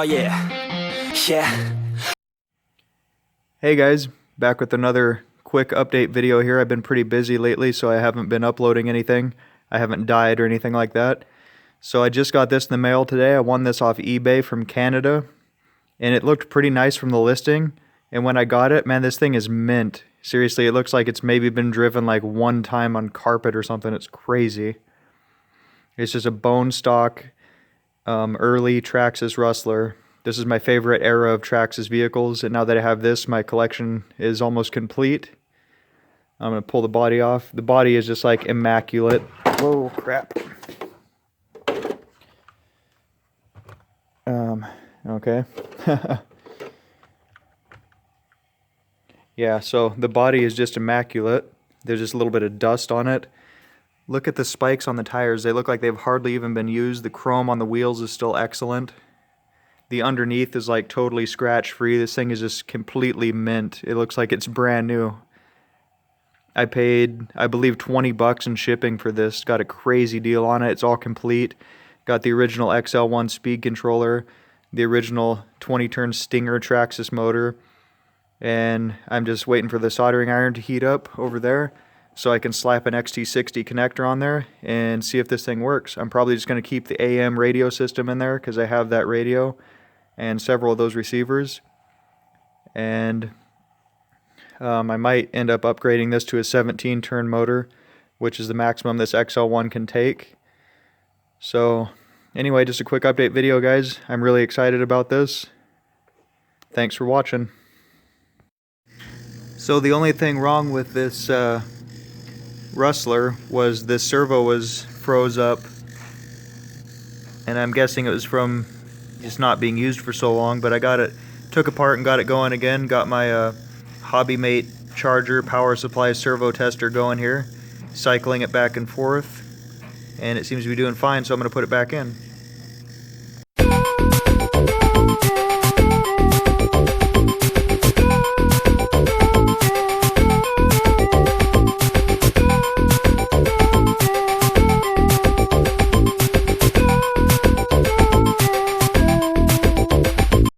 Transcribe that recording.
yeah, yeah. Hey guys, back with another quick update video here. I've been pretty busy lately, so I haven't been uploading anything. I haven't died or anything like that. So I just got this in the mail today. I won this off eBay from Canada, and it looked pretty nice from the listing. And when I got it, man, this thing is mint. Seriously, it looks like it's maybe been driven like one time on carpet or something. It's crazy. It's just a bone stock, early Traxxas Rustler. This is my favorite era of Traxxas vehicles, and now that I have this, my collection is almost complete. I'm going to pull the body off. The body is just like immaculate. Whoa, crap. Okay. Yeah, so the body is just immaculate. There's just a little bit of dust on it. Look at the spikes on the tires. They look like they've hardly even been used. The chrome on the wheels is still excellent. The underneath is like totally scratch free. This thing is just completely mint. It looks like it's brand new. I paid, I believe, 20 bucks in shipping for this. Got a crazy deal on it. It's all complete. Got the original XL1 speed controller, the original 20-turn Stinger Traxxas motor, and I'm just waiting for the soldering iron to heat up over there so I can slap an XT60 connector on there and see if this thing works. I'm probably just going to keep the AM radio system in there because I have that radio and several of those receivers, and I might end up upgrading this to a 17-turn motor, which is the maximum this XL1 can take. So anyway, just a quick update video, guys. I'm really excited about this. Thanks for watching. So the only thing wrong with this Rustler was this servo was froze up, and I'm guessing it was from just not being used for so long, but I got it, took apart and got it going again. Got my HobbyMate charger power supply servo tester going here, cycling it back and forth, and it seems to be doing fine, so I'm going to put it back in.